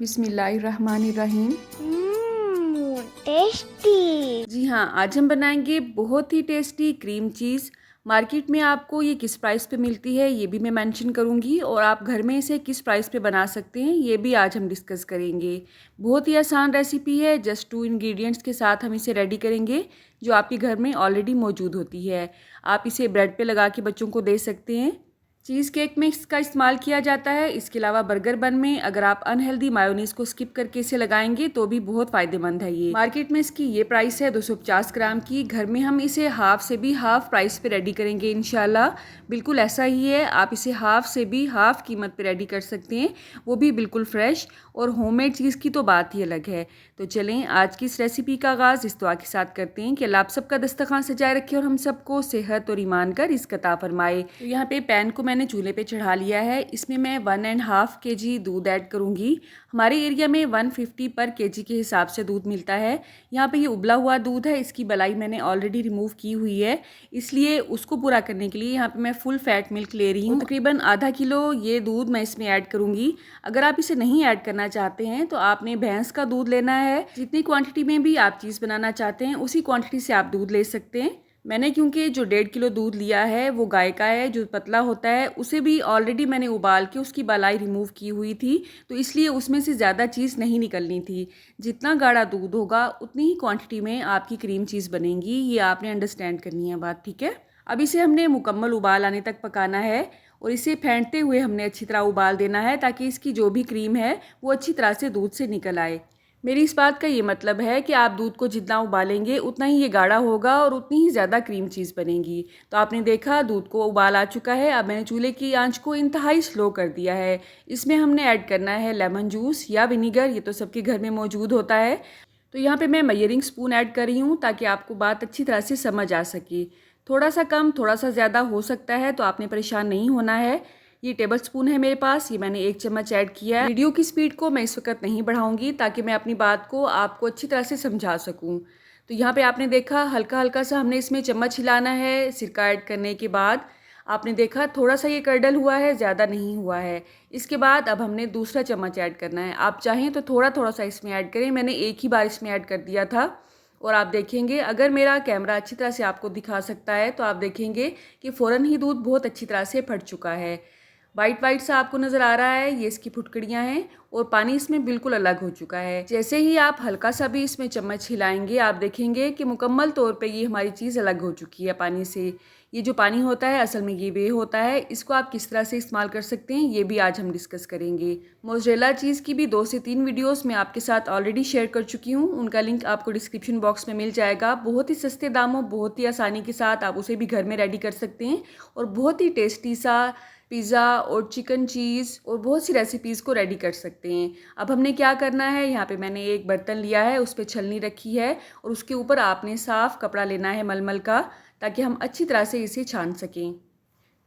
बिस्मिल्लाहिर्रहमानिर्रहीम। टेस्टी। जी हाँ, आज हम बनाएंगे बहुत ही टेस्टी क्रीम चीज़। मार्केट में आपको ये किस प्राइस पे मिलती है ये भी मैं मेंशन करूँगी, और आप घर में इसे किस प्राइस पे बना सकते हैं ये भी आज हम डिस्कस करेंगे। बहुत ही आसान रेसिपी है, जस्ट 2 इंग्रेडिएंट्स के साथ हम इसे रेडी करेंगे जो आपके घर में ऑलरेडी मौजूद होती है। आप इसे ब्रेड पे लगा के बच्चों को दे सकते हैं। चीज़ केक में इसका इस्तेमाल किया जाता है। इसके अलावा बर्गर बन में अगर आप अनहेल्दी मायोनीज़ को स्किप करके इसे लगाएंगे तो भी बहुत फ़ायदेमंद है। ये मार्केट में इसकी ये प्राइस है 250 ग्राम की। घर में हम इसे हाफ से भी हाफ प्राइस पे रेडी करेंगे इंशाल्लाह। बिल्कुल ऐसा ही है, आप इसे हाफ से भी हाफ कीमत पे रेडी कर सकते हैं, वो भी बिल्कुल फ्रेश। और होममेड चीज़ की तो बात ही अलग है। तो चलें आज की इस रेसिपी का आगाज़ इस दुआ के साथ करते हैं कि अल्लाह आप सबका दस्तरखान सजाए रखे और हम सबको सेहत और ईमान का रिज़्क अता फरमाए। तो यहाँ पे पैन को मैंने चूल्हे पे चढ़ा लिया है। इसमें मैं 1.5 kg दूध ऐड करूँगी। हमारे एरिया में 150 पर kg के हिसाब से दूध मिलता है। यहाँ पे ये उबला हुआ दूध है, इसकी बलाई मैंने ऑलरेडी रिमूव की हुई है, इसलिए उसको पूरा करने के लिए यहाँ पे मैं फुल फैट मिल्क ले रही हूँ। तकरीबन आधा किलो ये दूध मैं इसमें ऐड करूँगी। अगर आप इसे नहीं ऐड करना चाहते हैं तो आपने भैंस का दूध लेना है। जितनी क्वांटिटी में भी आप चीज़ बनाना चाहते हैं उसी क्वांटिटी से आप दूध ले सकते हैं। मैंने क्योंकि जो 1.5 किलो दूध लिया है वो गाय का है, जो पतला होता है, उसे भी ऑलरेडी मैंने उबाल के उसकी बलाई रिमूव की हुई थी, तो इसलिए उसमें से ज़्यादा चीज़ नहीं निकलनी थी। जितना गाढ़ा दूध होगा उतनी ही क्वांटिटी में आपकी क्रीम चीज़ बनेगी, ये आपने अंडरस्टैंड करनी है बात, ठीक है। अब इसे हमने मुकम्मल उबाल आने तक पकाना है और इसे फेंटते हुए हमने अच्छी तरह उबाल देना है ताकि इसकी जो भी क्रीम है वो अच्छी तरह से दूध से निकल आए। मेरी इस बात का ये मतलब है कि आप दूध को जितना उबालेंगे उतना ही ये गाढ़ा होगा और उतनी ही ज़्यादा क्रीम चीज़ बनेगी। तो आपने देखा दूध को उबाल आ चुका है। अब मैंने चूल्हे की आंच को इंतहाई स्लो कर दिया है। इसमें हमने ऐड करना है लेमन जूस या विनीगर, ये तो सबके घर में मौजूद होता है। तो यहाँ पे मैं मेजरिंग स्पून ऐड कर रही हूँ ताकि आपको बात अच्छी तरह से समझ आ सके। थोड़ा सा कम थोड़ा सा ज़्यादा हो सकता है, तो आपने परेशान नहीं होना है। ये टेबल स्पून है मेरे पास, ये मैंने 1 चम्मच ऐड किया है। वीडियो की स्पीड को मैं इस वक्त नहीं बढ़ाऊंगी ताकि मैं अपनी बात को आपको अच्छी तरह से समझा सकूं। तो यहाँ पे आपने देखा हल्का हल्का सा हमने इसमें चम्मच हिलाना है। सिरका ऐड करने के बाद आपने देखा थोड़ा सा ये कर्डल हुआ है, ज़्यादा नहीं हुआ है। इसके बाद अब हमने दूसरा चम्मच ऐड करना है। आप चाहें तो थोड़ा थोड़ा सा इसमें ऐड करें, मैंने एक ही बार इसमें ऐड कर दिया था। और आप देखेंगे अगर मेरा कैमरा अच्छी तरह से आपको दिखा सकता है तो आप देखेंगे कि फ़ौरन ही दूध बहुत अच्छी तरह से फट चुका है। वाइट वाइट सा आपको नज़र आ रहा है, ये इसकी फुटकड़ियाँ हैं और पानी इसमें बिल्कुल अलग हो चुका है। जैसे ही आप हल्का सा भी इसमें चम्मच हिलाएंगे आप देखेंगे कि मुकम्मल तौर पे ये हमारी चीज़ अलग हो चुकी है पानी से। ये जो पानी होता है असल में ये वे होता है, इसको आप किस तरह से इस्तेमाल कर सकते हैं ये भी आज हम डिस्कस करेंगे। मोज़रेला चीज़ की भी 2 से 3 वीडियोस मैं आपके साथ ऑलरेडी शेयर कर चुकी हूँ, उनका लिंक आपको डिस्क्रिप्शन बॉक्स में मिल जाएगा। बहुत ही सस्ते दामों, बहुत ही आसानी के साथ आप उसे भी घर में रेडी कर सकते हैं और बहुत ही टेस्टी सा पिज़्ज़ा और चिकन चीज़ और बहुत सी रेसिपीज़ को रेडी कर सकते हैं। अब हमने क्या करना है, यहाँ पे मैंने एक बर्तन लिया है, उस पर छलनी रखी है और उसके ऊपर आपने साफ़ कपड़ा लेना है मलमल का, ताकि हम अच्छी तरह से इसे छान सकें।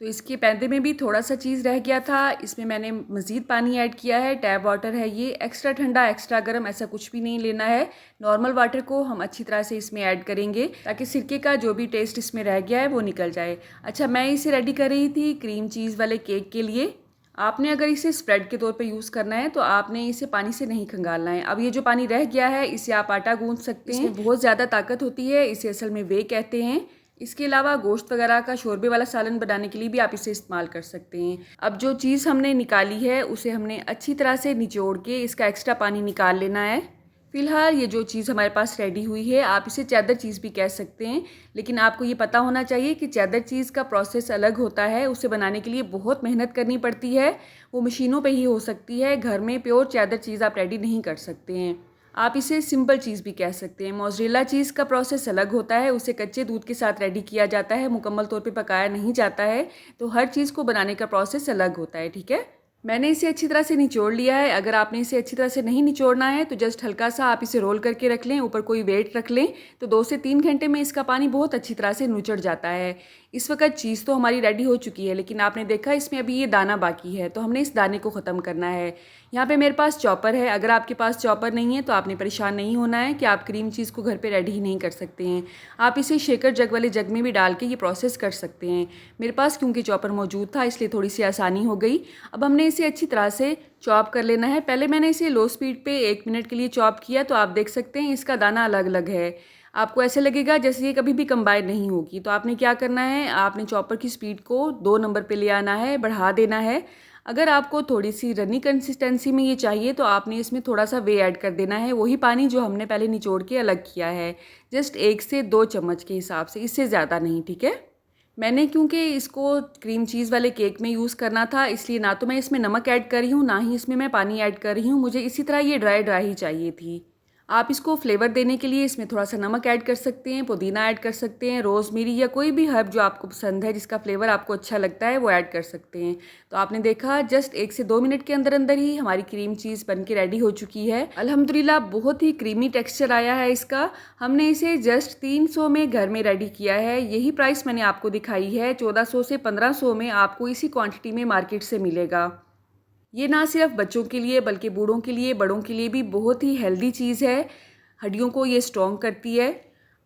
तो इसके पैंदे में भी थोड़ा सा चीज़ रह गया था, इसमें मैंने मज़ीद पानी ऐड किया है। टैप वाटर है ये, एक्स्ट्रा ठंडा एक्स्ट्रा गर्म ऐसा कुछ भी नहीं लेना है। नॉर्मल वाटर को हम अच्छी तरह से इसमें ऐड करेंगे ताकि सिरके का जो भी टेस्ट इसमें रह गया है वो निकल जाए। अच्छा, मैं इसे रेडी कर रही थी क्रीम चीज़ वाले केक के लिए। आपने अगर इसे स्प्रेड के तौर पे यूज़ करना है तो आपने इसे पानी से नहीं खंगालना है। अब ये जो पानी रह गया है इसे आप आटा गूंथ सकते हैं। इसमें बहुत ज़्यादा ताकत होती है, इसे असल में वे कहते हैं। इसके अलावा गोश्त वगैरह का शोरबे वाला सालन बनाने के लिए भी आप इसे इस्तेमाल कर सकते हैं। अब जो चीज़ हमने निकाली है उसे हमने अच्छी तरह से निचोड़ के इसका एक्स्ट्रा पानी निकाल लेना है। फ़िलहाल ये जो चीज़ हमारे पास रेडी हुई है, आप इसे चैदर चीज़ भी कह सकते हैं, लेकिन आपको ये पता होना चाहिए कि चैदर चीज़ का प्रोसेस अलग होता है। उसे बनाने के लिए बहुत मेहनत करनी पड़ती है, वो मशीनों पे ही हो सकती है। घर में प्योर चैदर चीज़ आप रेडी नहीं कर सकते हैं। आप इसे सिंपल चीज़ भी कह सकते हैं। मोज़रेला चीज़ का प्रोसेस अलग होता है, उसे कच्चे दूध के साथ रेडी किया जाता है, मुकम्मल तौर पे पकाया नहीं जाता है। तो हर चीज़ को बनाने का प्रोसेस अलग होता है, ठीक है। मैंने इसे अच्छी तरह से निचोड़ लिया है। अगर आपने इसे अच्छी तरह से नहीं निचोड़ना है तो जस्ट हल्का सा आप इसे रोल करके रख लें, ऊपर कोई वेट रख लें, तो 2 से 3 घंटे में इसका पानी बहुत अच्छी तरह से नुचड़ जाता है। इस वक्त चीज़ तो हमारी रेडी हो चुकी है, लेकिन आपने देखा इसमें अभी ये दाना बाकी है, तो हमने इस दाने को ख़त्म करना है। यहाँ पे मेरे पास चॉपर है। अगर आपके पास चॉपर नहीं है तो आपने परेशान नहीं होना है कि आप क्रीम चीज़ को घर पे रेडी ही नहीं कर सकते हैं। आप इसे शेकर जग वाले जग में भी डाल के ये प्रोसेस कर सकते हैं। मेरे पास क्योंकि चॉपर मौजूद था इसलिए थोड़ी सी आसानी हो गई। अब हमने इसे अच्छी तरह से चॉप कर लेना है। पहले मैंने इसे लो स्पीड पे 1 मिनट के लिए चॉप किया तो आप देख सकते हैं इसका दाना अलग अलग है। आपको ऐसे लगेगा जैसे ये कभी भी कंबाइन नहीं होगी। तो आपने क्या करना है, आपने चॉपर की स्पीड को 2 नंबर पे ले आना है, बढ़ा देना है। अगर आपको थोड़ी सी रनी कंसिस्टेंसी में ये चाहिए तो आपने इसमें थोड़ा सा वे ऐड कर देना है, वही पानी जो हमने पहले निचोड़ के अलग किया है। जस्ट 1 से 2 चम्मच के हिसाब से, इससे ज़्यादा नहीं, ठीक है। मैंने क्योंकि इसको क्रीम चीज़ वाले केक में यूज़ करना था इसलिए ना तो मैं इसमें नमक ऐड कर रही हूँ, ना ही इसमें मैं पानी ऐड कर रही हूँ। मुझे इसी तरह ये ड्राई ड्राई ही चाहिए थी। आप इसको फ्लेवर देने के लिए इसमें थोड़ा सा नमक ऐड कर सकते हैं, पुदीना ऐड कर सकते हैं, रोज़मेरी या कोई भी हर्ब जो आपको पसंद है, जिसका फ्लेवर आपको अच्छा लगता है वो ऐड कर सकते हैं। तो आपने देखा जस्ट 1 से 2 मिनट के अंदर अंदर ही हमारी क्रीम चीज़ बन के रेडी हो चुकी है। अल्हम्दुलिल्लाह बहुत ही क्रीमी टेक्सचर आया है इसका। हमने इसे जस्ट 300 में घर में रेडी किया है। यही प्राइस मैंने आपको दिखाई है। 1400 से 1500 में आपको इसी क्वान्टिटी में मार्केट से मिलेगा। ये ना सिर्फ बच्चों के लिए बल्कि बूढ़ों के लिए, बड़ों के लिए भी बहुत ही हेल्दी चीज़ है। हड्डियों को ये स्ट्रॉन्ग करती है।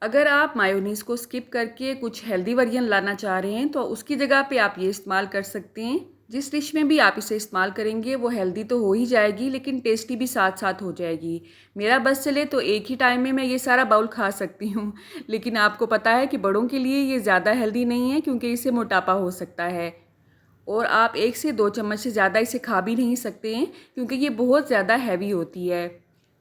अगर आप मायोनीज़ को स्किप करके कुछ हेल्दी वर्जन लाना चाह रहे हैं तो उसकी जगह पे आप ये इस्तेमाल कर सकते हैं। जिस डिश में भी आप इसे इस्तेमाल करेंगे वो हेल्दी तो हो ही जाएगी लेकिन टेस्टी भी साथ साथ हो जाएगी। मेरा बस चले तो एक ही टाइम में मैं ये सारा बाउल खा सकती हूँ लेकिन आपको पता है कि बड़ों के लिए ये ज़्यादा हेल्दी नहीं है क्योंकि इससे मोटापा हो सकता है और आप 1 से 2 चम्मच से ज़्यादा इसे खा भी नहीं सकते हैं क्योंकि ये बहुत ज़्यादा हैवी होती है।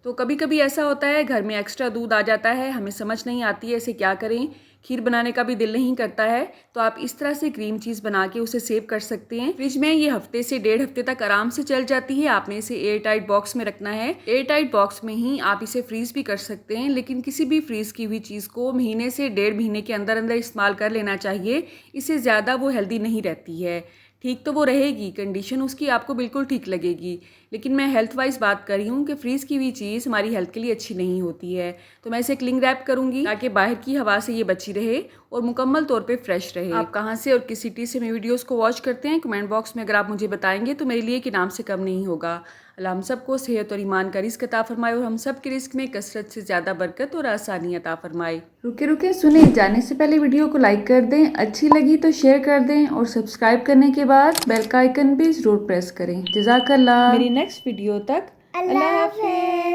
तो कभी कभी ऐसा होता है घर में एक्स्ट्रा दूध आ जाता है, हमें समझ नहीं आती है इसे क्या करें, खीर बनाने का भी दिल नहीं करता है तो आप इस तरह से क्रीम चीज़ बना के उसे सेव कर सकते हैं। फ्रिज में ये हफ्ते से 1.5 हफ्ते तक आराम से चल जाती है। आपने इसे एयर टाइट बॉक्स में रखना है। एयर टाइट बॉक्स में ही आप इसे फ्रीज़ भी कर सकते हैं लेकिन किसी भी फ्रीज़ की हुई चीज़ को महीने से 1.5 महीने के अंदर अंदर इस्तेमाल कर लेना चाहिए। इससे ज़्यादा वो हेल्दी नहीं रहती है। ठीक तो वो रहेगी, कंडीशन उसकी आपको बिल्कुल ठीक लगेगी लेकिन मैं हेल्थ वाइज बात कर रही हूँ कि फ्रीज़ की हुई चीज़ हमारी हेल्थ के लिए अच्छी नहीं होती है। तो मैं इसे क्लिंग रैप करूँगी ताकि बाहर की हवा से ये बची रहे और मुकम्मल तौर पे फ्रेश रहे। आप कहाँ से और किस सिटी से मेरे वीडियोस को वॉच करते हैं कमेंट बॉक्स में अगर आप मुझे बताएंगे तो मेरे लिए कि नाम से कम नहीं होगा। अल्लाह हम सबको सेहत और ईमान का रिज़्क अता फरमाए और हम सब के रिज़्क में कसरत से ज़्यादा बरकत और आसानी अता फरमाए। रुके रुके सुने, जाने से पहले वीडियो को लाइक कर दें, अच्छी लगी तो शेयर कर दें और सब्सक्राइब करने के बाद बेल का आइकन भी ज़रूर प्रेस करें। जज़ाकल्लाह। मेरी नेक्स्ट वीडियो तक अल्लाह हाफ़िज़।